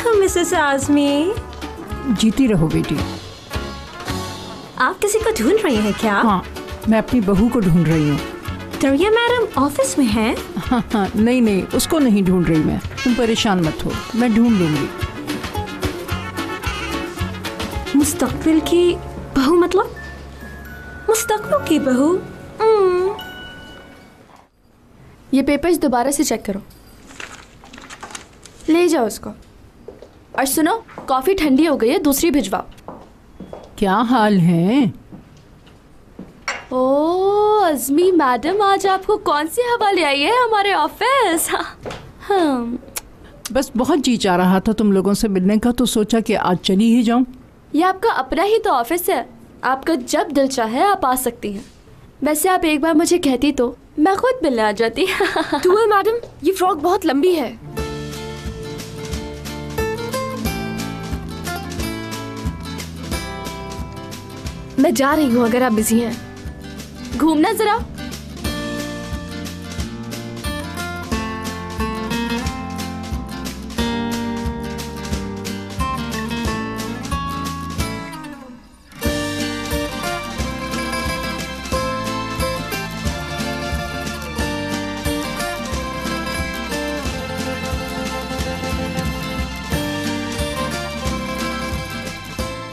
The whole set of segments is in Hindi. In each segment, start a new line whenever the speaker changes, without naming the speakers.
Welcome Mrs Azmi.
जीती रहो बेटी।
आप किसी को ढूंढ रही हैं क्या?
हाँ, मैं अपनी बहू को ढूंढ रही हूँ।
दरिया मैडम ऑफिस में हैं?
हाँ, नहीं, उसको नहीं ढूंढ रही मैं। तुम परेशान मत हो, मैं ढूंढ लूंगी।
मुस्तकबिल की बहू मतलब? मुस्तकबिल की बहू?
ये पेपर्स दोबारा से चेक करो। ले जाओ उसको। और सुनो, कॉफ़ी ठंडी हो गई है, दूसरी भिजवाओ।
क्या हाल है?
ओह अज़मी मैडम, आज आपको कौन सी हवा ले आई है हमारे ऑफिस? हाँ।
बस बहुत जी चाह रहा था तुम लोगों से मिलने का, तो सोचा कि आज चली ही जाऊं।
ये आपका अपना ही तो ऑफिस है, आपका जब दिल चाहे आप आ सकती हैं। वैसे आप एक बार मुझे कहती तो मैं खुद मिलने आ जाती।
टूअल मैडम, ये फ्रॉक बहुत लंबी है। मैं जा रही हूँ अगर आप बिजी हैं।
घूमना जरा।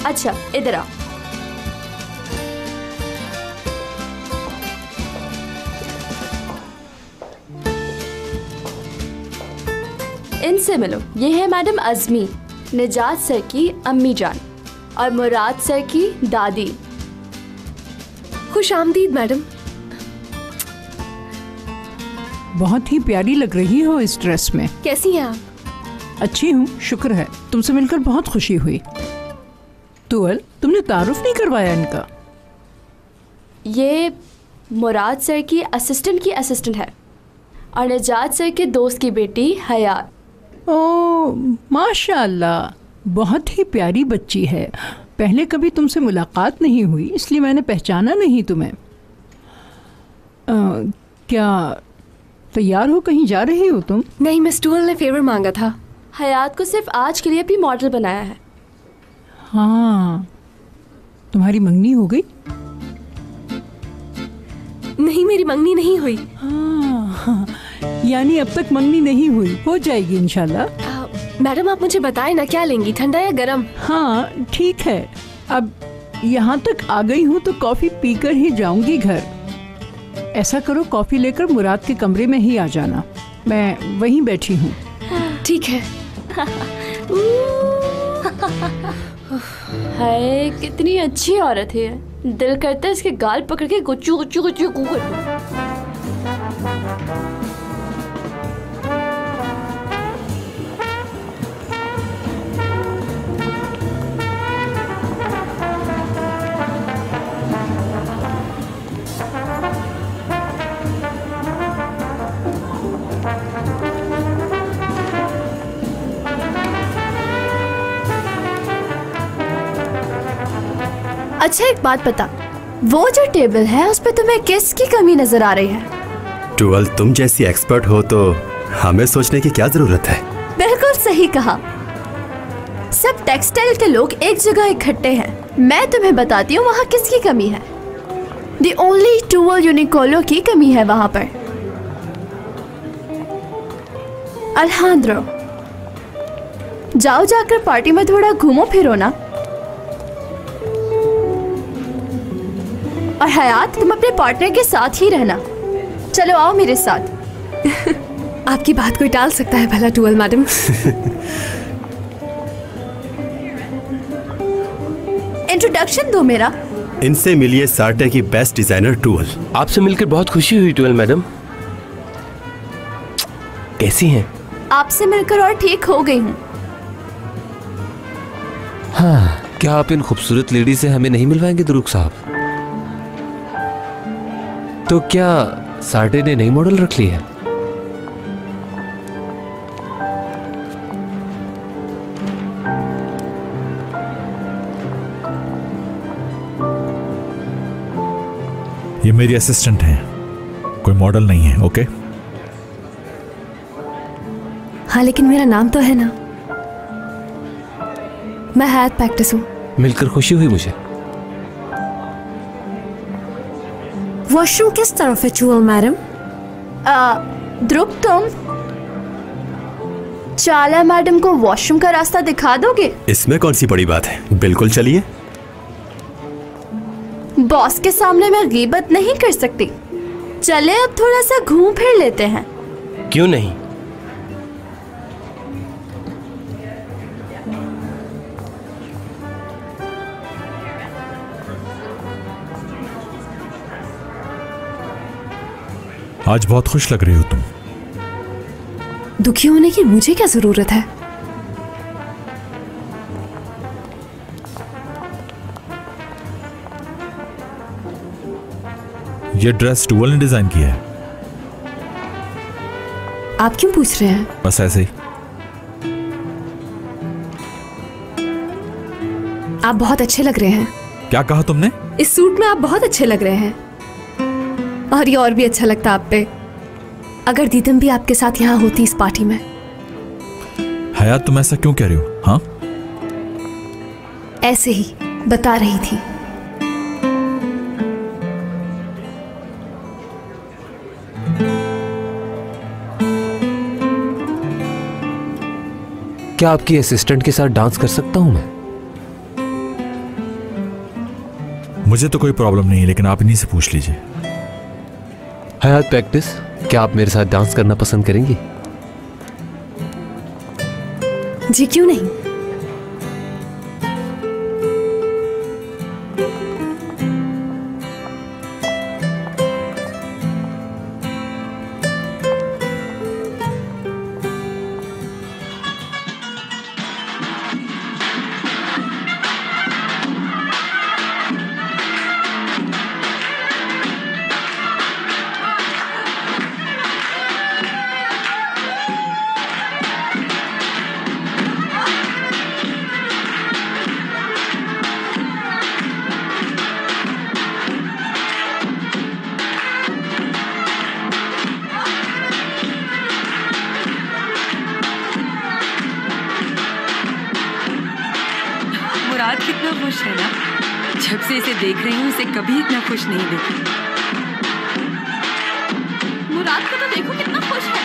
अच्छा इधर आओ। इनसे मिलो। ये है मैडम अज़मी, निजात सर की अम्मी जान, और मुराद सर की दादी।
खुश आमदीद मैडम।
बहुत ही प्यारी लग रही हो इस ड्रेस में।
कैसी हैं आप?
अच्छी हूँ, शुक्र है। तुमसे मिलकर बहुत खुशी हुई। तुअल, तुमने तारुफ नहीं करवाया इनका?
ये मुराद सर की असिस्टेंट है, और निजात सर के दोस्त की बेटी हयात।
ओह माशाअल्लाह, बहुत ही प्यारी बच्ची है। पहले कभी तुमसे मुलाकात नहीं हुई, इसलिए मैंने पहचाना नहीं तुम्हें। क्या तैयार हो, कहीं जा रही हो तुम?
नहीं, मिस टूअल ने फेवर मांगा था।
हयात को सिर्फ आज के लिए अपनी मॉडल बनाया है।
हाँ, तुम्हारी मंगनी हो गई?
नहीं, मेरी मंगनी नहीं हुई।
हाँ, यानी अब तक मंगनी नहीं हुई, हो जाएगी इंशाल्लाह।
मैडम आप मुझे बताएं ना, क्या लेंगी, ठंडा या गरम?
हाँ ठीक है, अब यहाँ तक आ गई हूँ तो कॉफी पीकर ही जाऊंगी घर। ऐसा करो, कॉफी लेकर मुराद के कमरे में ही आ जाना, मैं वहीं बैठी हूँ।
ठीक है।
हाय कितनी अच्छी औरत है, दिल करता है इसके गाल पकड़ के गुच्चू गुच्चू गुच्चू गू कर दूं। अच्छा एक बात बता, वो जो टेबल है उस पे तुम्हें किसकी कमी नजर आ रही है?
टूअल, तुम जैसी एक्सपर्ट हो तो हमें सोचने की क्या जरूरत है?
बिल्कुल सही कहा। सब टेक्सटाइल के लोग एक जगह इकट्ठे हैं, मैं तुम्हें बताती हूँ वहाँ किसकी कमी है। दी ओनली टूअल यूनिकोलो की कमी है वहाँ पर। अल्हांद्रो, जाओ जाकर पार्टी में थोड़ा घूमो फिरो ना। और हयात, तुम अपने पार्टनर के साथ ही रहना। चलो आओ मेरे साथ।
आपकी बात कोई टाल सकता है भला टूअल मैडम?
इंट्रोडक्शन दो मेरा।
इनसे मिलिए सार्टे की बेस्ट डिजाइनर टूअल।
आपसे मिलकर बहुत खुशी हुई टूअल मैडम। कैसी हैं?
आपसे मिलकर और ठीक हो गई हूँ।
हाँ, क्या आप इन खूबसूरत लेडी से हमें नहीं मिलवाएंगे दुरुक साहब? तो क्या सार्टे ने नई मॉडल रख ली है?
ये मेरी असिस्टेंट है, कोई मॉडल नहीं है। ओके?
हाँ लेकिन मेरा नाम तो है ना। मैं हयात पैक्टिस हूँ।
मिलकर खुशी हुई मुझे।
वॉशरूम किस तरफ है जूअल मैडम?
ध्रुव, तुम चाला मैडम को वॉशरूम का रास्ता दिखा दोगे?
इसमें कौन सी बड़ी बात है, बिल्कुल चलिए।
बॉस के सामने मैं गीबत नहीं कर सकती। चले अब थोड़ा सा घूम फिर लेते हैं।
क्यों नहीं?
आज बहुत खुश लग रही हो तुम।
दुखी होने की मुझे क्या जरूरत है?
ये ड्रेस टूवल ने डिजाइन किया है।
आप क्यों पूछ रहे हैं?
बस ऐसे ही।
आप बहुत अच्छे लग रहे हैं।
क्या कहा तुमने?
इस सूट में आप बहुत अच्छे लग रहे हैं। और ये और भी अच्छा लगता आप पे अगर दीदम भी आपके साथ यहाँ होती इस पार्टी में।
हयात, तुम ऐसा क्यों कह रही हो? हाँ,
ऐसे ही बता रही थी।
क्या आपकी असिस्टेंट के साथ डांस कर सकता हूं मैं?
मुझे तो कोई प्रॉब्लम नहीं है, लेकिन आप इन्हीं से पूछ लीजिए।
हयात पैक्टिस, क्या आप मेरे साथ डांस करना पसंद करेंगी?
जी क्यों नहीं।
मुराद कितना खुश है ना। जब से इसे देख रही हूँ इसे कभी इतना खुश नहीं देखी। मुराद को तो देखो कितना खुश है।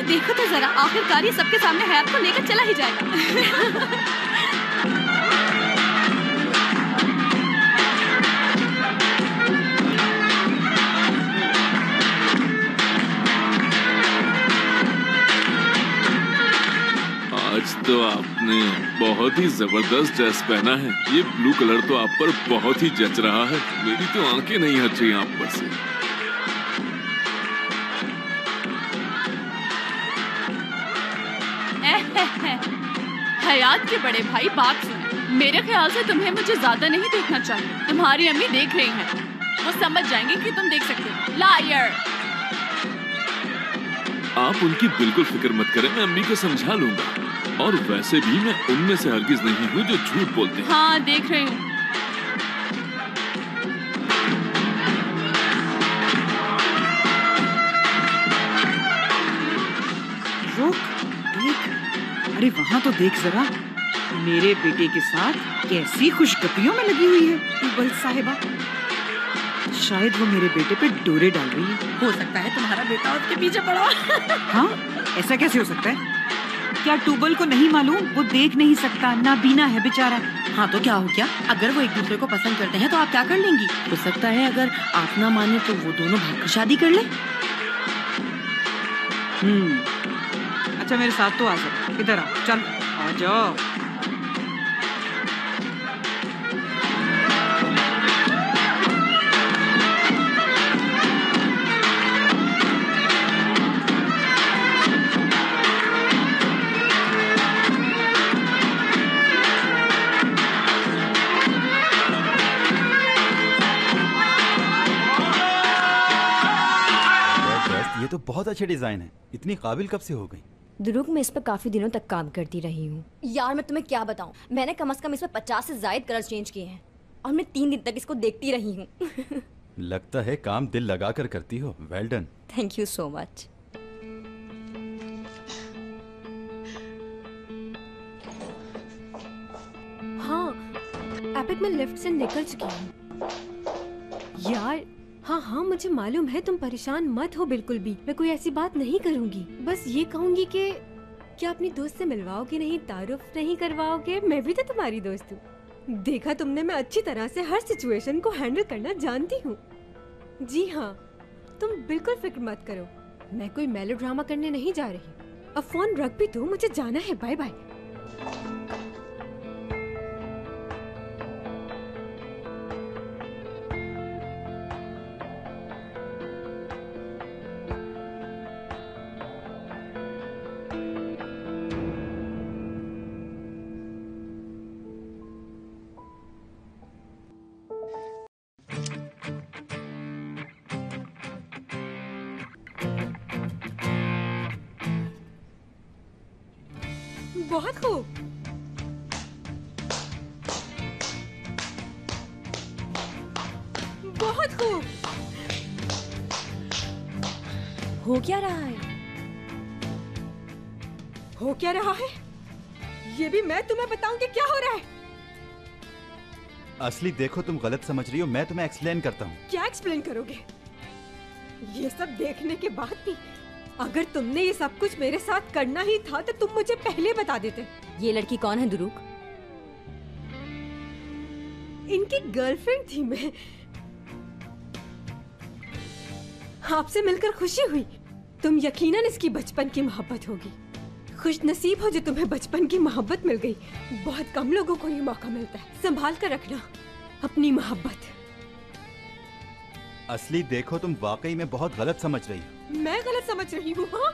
देखो तो जरा, आखिरकार ये सबके सामने हयात को लेकर चला ही जाएगा।
आज तो आपने बहुत ही जबरदस्त ड्रेस पहना है। ये ब्लू कलर तो आप पर बहुत ही जच रहा है। मेरी तो आंखें नहीं हट रही आप पर से।
हयात के बड़े भाई, बात सुने। मेरे ख्याल से तुम्हें मुझे ज्यादा नहीं देखना चाहिए। तुम्हारी अम्मी देख रही हैं, वो समझ जाएंगे कि तुम देख सकते हो। लायर।
आप उनकी बिल्कुल फिक्र मत करें, मैं अम्मी को समझा लूंगा। और वैसे भी मैं उनमें से हरगिज नहीं हूँ जो झूठ बोलते हैं।
हाँ, देख रही हूँ।
अरे वहाँ तो देख जरा, मेरे बेटे के साथ कैसी खुशगपियों में लगी हुई है टूवल साहिबा। शायद वो मेरे बेटे पे डोरे डाल रही है।
हो सकता है तुम्हारा बेटा उसके पीछे पड़ा हो।
हाँ, ऐसा कैसे हो सकता है? क्या टूबल को नहीं मालूम? वो देख नहीं सकता, नाबीना है बेचारा।
हाँ तो क्या हो गया? अगर वो एक दूसरे को पसंद करते हैं तो आप क्या कर लेंगी? हो सकता है अगर आप ना माने तो वो दोनों भागकर शादी कर ले।
अच्छा मेरे साथ तो आ जाओ, इधर आओ, चल आ जाओ।
ये तो बहुत अच्छे डिजाइन है। इतनी काबिल कब से हो गई?
ध्रुव, मैं इस पर काफी दिनों तक काम करती रही हूँ।
यार मैं तुम्हें क्या बताऊं, मैंने कम से कम इसमें 50 से ज्यादा कलर चेंज किए हैं और मैं 3 दिन तक इसको देखती रही हूँ।
लगता है काम दिल लगाकर करती हो। Well done.
Thank you so much.
हाँ, एपिक में लिफ्ट से निकल चुकी हूँ। यार हाँ, मुझे मालूम है, तुम परेशान मत हो बिल्कुल भी। मैं कोई ऐसी बात नहीं करूँगी। बस ये कहूँगी कि क्या अपनी दोस्त से मिलवाओगे नहीं, तारुफ नहीं करवाओगे? मैं भी तो तुम्हारी दोस्त हूँ। देखा तुमने, मैं अच्छी तरह से हर सिचुएशन को हैंडल करना जानती हूँ। जी हाँ, तुम बिल्कुल फिक्र मत करो। मैं कोई मेलोड्रामा करने नहीं जा रही। अब फोन रख भी दो, मुझे जाना है। Bye bye. बहुत खूब। बहुत खूब।
हो क्या रहा है?
हो क्या रहा है? ये भी मैं तुम्हें बताऊं कि क्या हो रहा है?
असली देखो, तुम गलत समझ रही हो। मैं तुम्हें एक्सप्लेन करता हूँ।
क्या एक्सप्लेन करोगे? ये सब देखने के बाद भी अगर तुमने ये सब कुछ मेरे साथ करना ही था तो तुम मुझे पहले बता देते।
ये लड़की कौन है ध्रुव?
इनकी गर्लफ्रेंड थी मैं। आपसे मिलकर खुशी हुई। तुम यकीनन इसकी बचपन की मोहब्बत होगी। खुश नसीब हो जो तुम्हें बचपन की मोहब्बत मिल गई। बहुत कम लोगों को ये मौका मिलता है। संभाल कर रखना अपनी मोहब्बत।
असली देखो, तुम वाकई में बहुत गलत समझ रही हो।
मैं गलत समझ रही हूँ? हाँ,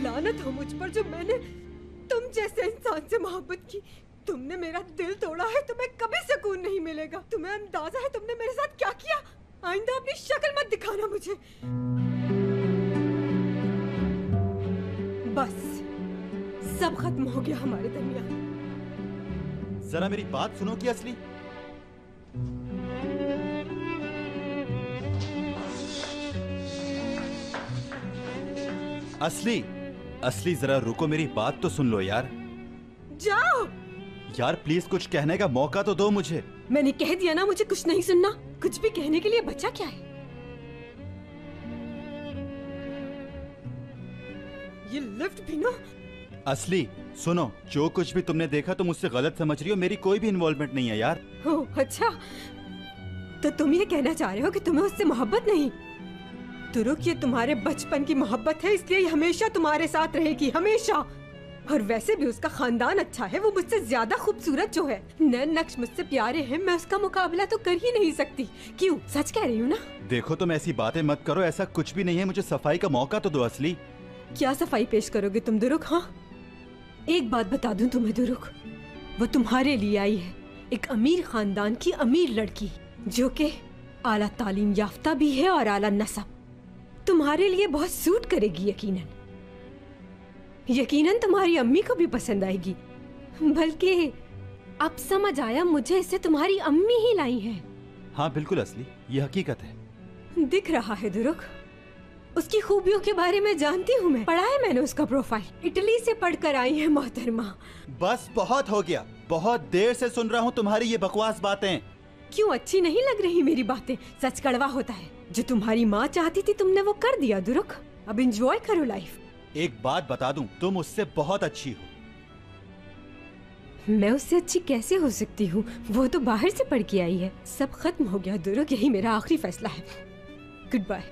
लानत हो मुझ पर जो मैंने तुम जैसे इंसान से मोहब्बत की। तुमने मेरा दिल तोड़ा है, तुम्हें कभी सुकून नहीं मिलेगा। तुम्हें अंदाजा है तुमने मेरे साथ क्या किया? आइंदा अपनी शक्ल मत दिखाना मुझे। बस सब खत्म हो गया हमारे दरमियान।
जरा मेरी बात सुनो कि असली। असली जरा रुको, मेरी बात तो सुन लो यार।
जाओ
यार प्लीज, कुछ कहने का मौका तो दो मुझे।
मैंने कह दिया ना, मुझे कुछ नहीं सुनना। कुछ भी कहने के लिए बचा क्या है? ये लिफ्ट भी ना।
असली सुनो, जो कुछ भी तुमने देखा तुम मुझसे गलत समझ रही हो। मेरी कोई भी इन्वॉल्वमेंट नहीं है यार।
ओह अच्छा, तो तुम ये कहना चाह रहे हो कि तुम्हें उससे मोहब्बत नहीं? तुरुक, ये तुम्हारे बचपन की मोहब्बत है, इसलिए हमेशा तुम्हारे साथ रहेगी, हमेशा। और वैसे भी उसका खानदान अच्छा है, वो मुझसे ज्यादा खूबसूरत जो है। नैन नक्श मुझसे प्यारे हैं, मैं उसका मुकाबला तो कर ही नहीं सकती। क्यों, सच कह रही हूँ ना?
देखो तुम ऐसी बातें मत करो, ऐसा कुछ भी नहीं है। मुझे सफाई का मौका तो दो असली।
क्या सफाई पेश करोगे तुम दुरुक? हाँ, एक बात बता दूं तुम्हें दुरुक, वो तुम्हारे लिए आई है, एक अमीर खानदान की अमीर लड़की जो कि आला तालीम याफ्ता भी है और आला नसब। तुम्हारे लिए बहुत सूट करेगी यकीनन। यकीनन तुम्हारी अम्मी को भी पसंद आएगी। बल्कि अब समझ आया मुझे, इसे तुम्हारी अम्मी ही लाई है।
हाँ बिल्कुल असली, ये हकीकत है।
दिख रहा है दुरुक, उसकी खूबियों के बारे में जानती हूँ मैं, पढ़ा है मैंने उसका प्रोफाइल। इटली से पढ़कर आई है मोहतरमा।
बस बहुत हो गया, बहुत देर से सुन रहा हूँ तुम्हारी ये बकवास बातें।
क्यों अच्छी नहीं लग रही मेरी बातें? सच कड़वा होता है। जो तुम्हारी माँ चाहती थी तुमने वो कर दिया दुरुख। अब एंजॉय करो लाइफ।
एक बात बता दूं, तुम उससे बहुत अच्छी हो।
मैं उससे अच्छी कैसे हो सकती हूँ? वो तो बाहर से पढ़ के आई है। सब खत्म हो गया दुरुख, यही मेरा आखिरी फैसला है। Good bye.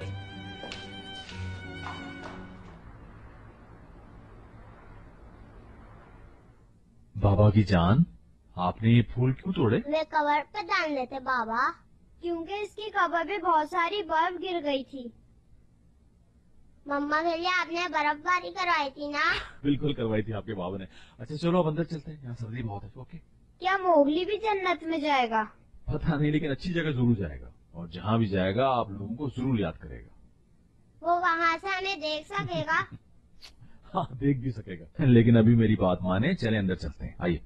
बाबा की जान, आपने ये फूल क्यों तोड़े?
वे कवर पे डाल लेते बाबा, क्योंकि इसकी कवर पे बहुत सारी बर्फ गिर गई थी। मम्मा के लिए आपने बर्फबारी करवाई थी ना?
बिल्कुल करवाई थी आपके बाबा ने। अच्छा चलो अब अंदर चलते हैं, यहाँ सर्दी बहुत है। ओके।
क्या मोगली भी जन्नत में जाएगा?
पता नहीं, लेकिन अच्छी जगह जरूर जाएगा, और जहाँ भी जाएगा आप लोगों को जरूर याद करेगा।
वो वहाँ से हमें देख सकेगा?
हाँ देख भी सकेगा, लेकिन अभी मेरी बात माने, चले अंदर चलते हैं, आइए।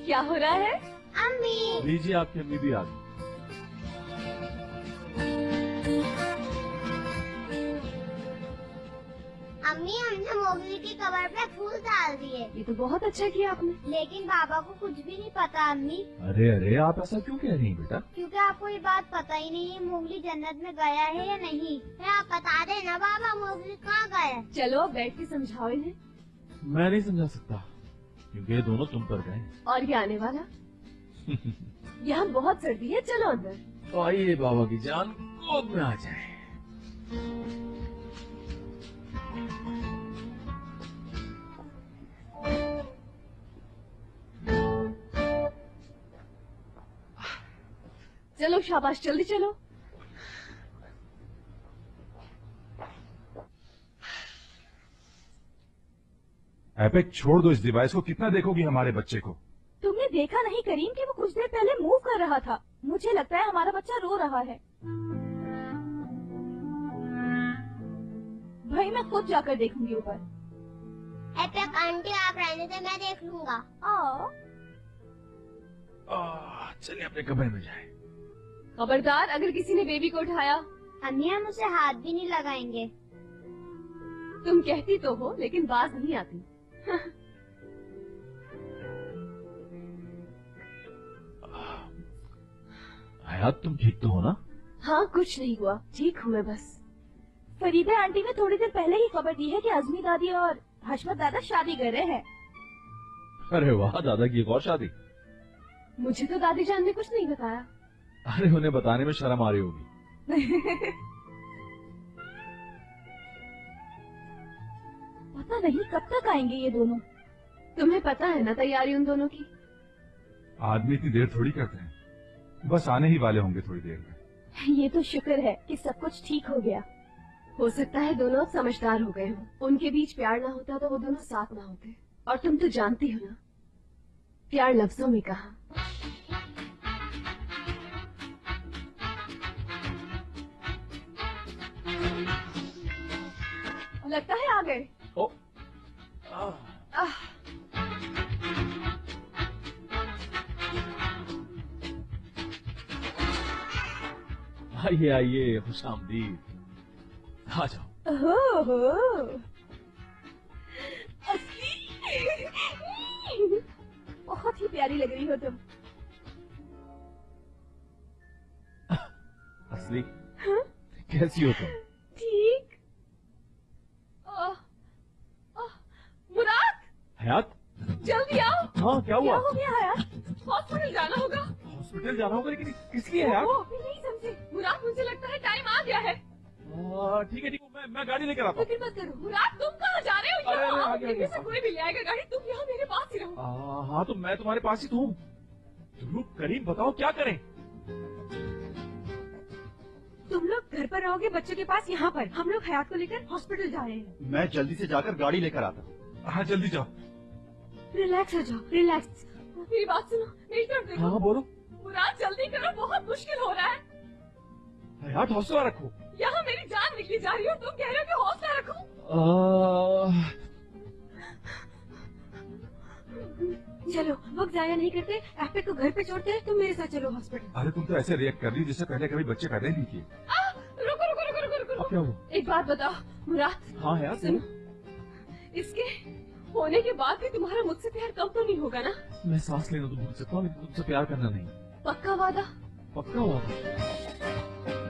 क्या हो रहा है?
अम्मी।
लीजिए, आपकी अम्मी भी आ गई।
अम्मी, हमने मोगली की कवर पे फूल डाल दिए।
ये तो बहुत अच्छा किया आपने।
लेकिन बाबा को कुछ भी नहीं पता अम्मी।
अरे अरे, आप ऐसा क्यों कह रही हैं बेटा?
क्योंकि आपको ये बात पता ही नहीं है मोगली जन्नत में गया है या नहीं। आप बता देना बाबा, मोगली कहाँ गया?
चलो बैठ के समझाओ इन्हें।
मैं नहीं समझा सकता, क्योंकि ये दोनों तुम पर गए।
और ये आने वाला? यहाँ बहुत सर्दी है, चलो अंदर।
तो आइए बाबा की जान, गोद में आ जाए।
चलो शाबाश, जल्दी चलो।
एपिक, छोड़ दो इस डिवाइस को, कितना देखोगी हमारे बच्चे को?
तुमने देखा नहीं करीम कि वो कुछ देर पहले मूव कर रहा था? मुझे लगता है हमारा बच्चा रो रहा है। भाई मैं खुद जाकर देखूंगी ऊपर।
एपिक आंटी, आप रहने से मैं देख लूंगा।
चलिए अपने कमरे में जाए।
खबरदार, अगर किसी ने बेबी को उठाया।
अम्मी, हम उसे हाथ भी नहीं लगाएंगे।
तुम कहती तो हो, लेकिन बात नहीं आती।
हयात, तुम ठीक तो हो ना?
हाँ, कुछ नहीं हुआ, ठीक हूँ मैं बस। फरीदा आंटी ने थोड़ी देर पहले ही खबर दी है कि आजमी दादी और हशमत दादा शादी कर रहे हैं।
अरे वाह, दादा की एक और शादी?
मुझे तो दादी जान ने कुछ नहीं बताया।
अरे उन्हें बताने में शर्म आ रही होगी।
पता नहीं कब तक आएंगे ये दोनों। तुम्हें पता है ना तैयारी उन दोनों की।
आदमी इतनी देर थोड़ी करते हैं, बस आने ही वाले होंगे थोड़ी देर में।
ये तो शुक्र है कि सब कुछ ठीक हो गया। हो सकता है दोनों समझदार हो गए हों। उनके बीच प्यार ना होता तो वो दोनों साथ ना होते। और तुम तो जानती हो ना, प्यार लफ्जों में कहा। लगता है आ गए।
आइए आइए, खुशामदीद, आ जाओ।
बहुत ही प्यारी लग रही हो तुम।
असली? हाँ? कैसी हो तुम?
ठीक। मुराद,
हयात,
जल्दी आओ।
हाँ, क्या हुआ?
क्या हो गया हयात? हॉस्पिटल जाना होगा।
हॉस्पिटल जाना होगा, लेकिन किस लिए हयात?
वो अभी नहीं समझे। मुराद, मुझे लगता है टाइम आ गया है।
ठीक है,
मैं गाड़ी लेकर आता हूँ।
फिक्र मत करो मुराद, तुम कहाँ जा रहे हो?
अरे,
यहाँ आओ,
आगे,
इनमें
आगे,
से कोई भी ले आएगा गाड़ी, तुम यहाँ मेरे पास ही रहो।
हाँ तो मैं तुम्हारे पास ही तो हूँ। तुम लोग करीम बताओ क्या करें?
तुम लोग घर पर रहोगे बच्चों के पास यहाँ पर, हम लोग हयात को लेकर हॉस्पिटल जा रहे हैं।
मैं जल्दी से जाकर गाड़ी लेकर आता हूँ।
हाँ जल्दी जाओ।
रिलैक्स हो जाओ, रिलैक्स।
मेरी बात सुनो, मेरी तरफ देखो।
हाँ बोलो।
मुराद जल्दी करो, बहुत मुश्किल हो रहा है।
हयात हौसला रखो।
यहाँ मेरी जान निकली जा रही हो, तुम कह रहे हो कि हौसला रखो।
चलो वक्त जाया नहीं करते, एपिक को घर पे छोड़ते हैं, तुम मेरे साथ चलो हॉस्पिटल।
अरे तुम तो ऐसे रिएक्ट कर रही हो जैसे पहले कभी बच्चे पैदा ही नहीं किए।
रुको रुको रुको रुको रुको
अब क्या हुआ?
एक बात बताओ मुराद।
हाँ यार
सुनो, इसके होने के बाद भी तुम्हारा मुझसे प्यार कम तो नहीं होगा ना?
मैं सांस लेना तो भूल सकता हूँ लेकिन तुमसे प्यार करना नहीं।
पक्का वादा?
पक्का वादा।